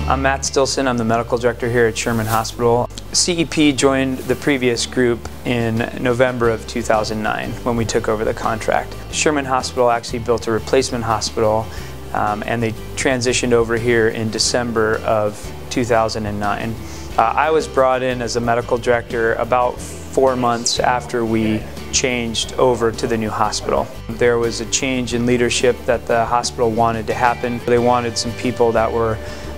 I'm Matt Stilson. I'm the medical director here at Sherman Hospital. CEP joined the previous group in November of 2009 when we took over the contract. Sherman Hospital actually built a replacement hospital and they transitioned over here in December of 2009. I was brought in as a medical director about 4 months after we changed over to the new hospital. There was a change in leadership that the hospital wanted to happen. They wanted some people that were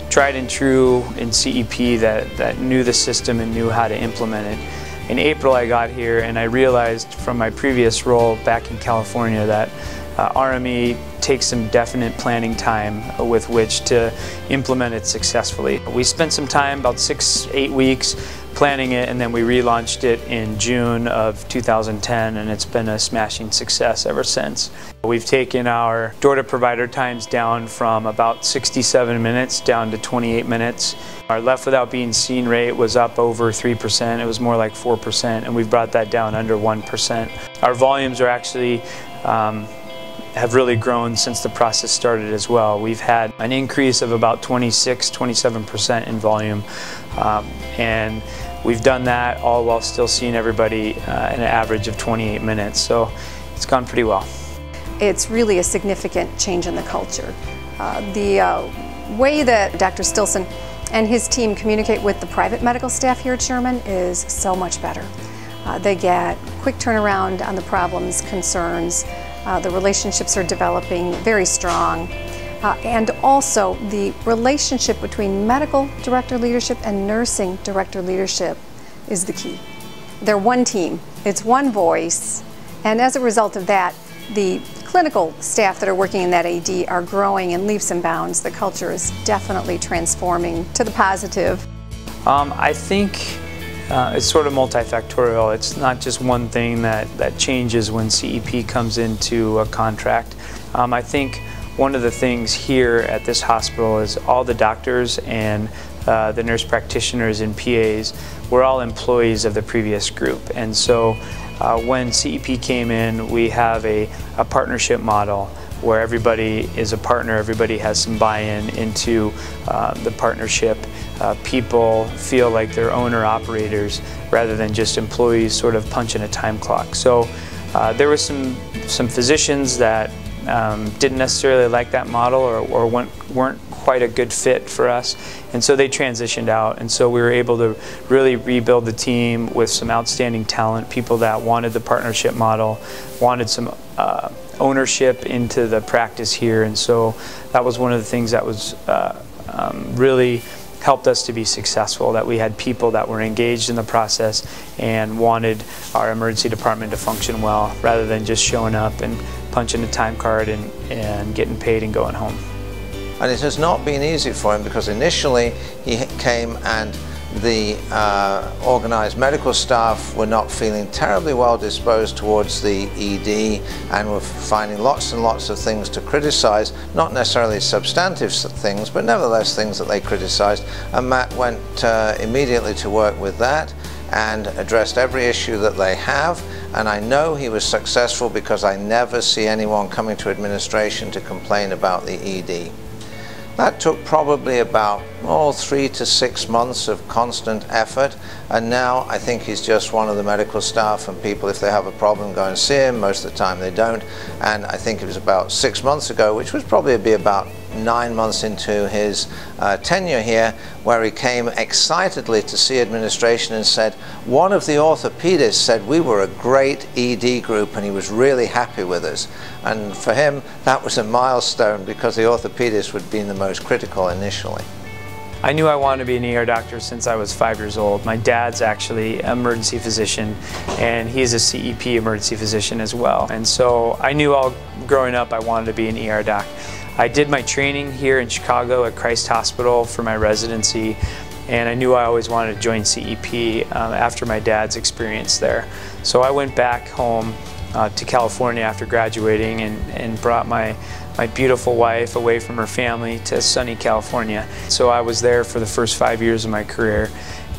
tried and true in CEP that knew the system and knew how to implement it. In April I got here and I realized from my previous role back in California that RME takes some definite planning time with which to implement it successfully. We spent some time, about 6-8 weeks, planning it, and then we relaunched it in June of 2010, and it's been a smashing success ever since. We've taken our door-to-provider times down from about 67 minutes down to 28 minutes. Our left without being seen rate was up over 3%. It was more like 4%, and we've brought that down under 1%. Our volumes are actually have really grown since the process started as well. We've had an increase of about 26–27% in volume, and we've done that all while still seeing everybody an average of 28 minutes, so it's gone pretty well. It's really a significant change in the culture. The way that Dr. Stilson and his team communicate with the private medical staff here at Sherman is so much better. They get quick turnaround on the problems, concerns. The relationships are developing very strong. And also the relationship between medical director leadership and nursing director leadership is the key. They're one team, it's one voice, and as a result of that, the clinical staff that are working in that AD are growing in leaps and bounds. The culture is definitely transforming to the positive. I think it's sort of multifactorial. It's not just one thing that changes when CEP comes into a contract. I think one of the things here at this hospital is all the doctors and the nurse practitioners and PAs were all employees of the previous group. And so when CEP came in, we have a partnership model where everybody is a partner, everybody has some buy-in into the partnership. People feel like they're owner-operators rather than just employees sort of punching a time clock. So there were some physicians that didn't necessarily like that model or weren't quite a good fit for us, and so they transitioned out, and so we were able to really rebuild the team with some outstanding talent, people that wanted the partnership model, wanted some ownership into the practice here, and so that was one of the things that was really helped us to be successful, that we had people that were engaged in the process and wanted our emergency department to function well rather than just showing up and punching a time card and getting paid and going home. And it has not been easy for him because initially he came and the organized medical staff were not feeling terribly well disposed towards the ED and were finding lots and lots of things to criticize, not necessarily substantive things, but nevertheless things that they criticized. And Matt went immediately to work with that and addressed every issue that they have. And I know he was successful because I never see anyone coming to administration to complain about the ED. That took probably about 3 to 6 months of constant effort, and now I think he's just one of the medical staff, and people, if they have a problem, go and see him. Most of the time they don't. And I think it was about 6 months ago, which was probably be about 9 months into his tenure here, where he came excitedly to see administration and said, one of the orthopedists said we were a great ED group and he was really happy with us. And for him, that was a milestone because the orthopedist would have been the most critical initially. I knew I wanted to be an ER doctor since I was 5 years old. My dad's actually an emergency physician, and he's a CEP emergency physician as well. And so I knew all growing up I wanted to be an ER doc. I did my training here in Chicago at Christ Hospital for my residency, and I knew I always wanted to join CEP after my dad's experience there. So I went back home to California after graduating and brought my beautiful wife away from her family to sunny California. So I was there for the first 5 years of my career,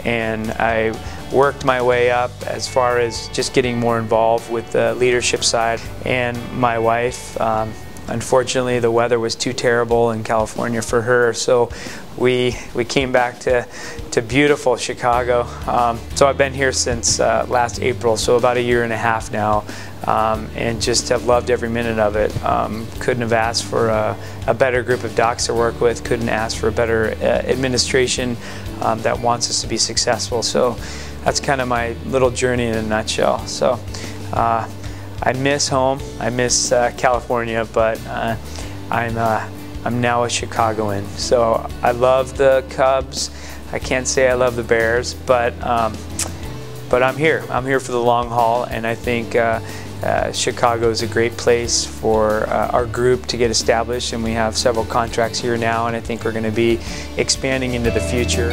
and I worked my way up as far as just getting more involved with the leadership side. And my wife Unfortunately, the weather was too terrible in California for her, so we came back to beautiful Chicago. So I've been here since last April, so about 1.5 years now, and just have loved every minute of it. Couldn't have asked for a better group of docs to work with, couldn't ask for a better administration that wants us to be successful. So that's kind of my little journey in a nutshell. So I miss home, I miss California, but I'm now a Chicagoan. So I love the Cubs. I can't say I love the Bears, but I'm here. I'm here for the long haul, and I think Chicago is a great place for our group to get established, and we have several contracts here now, and I think we're going to be expanding into the future.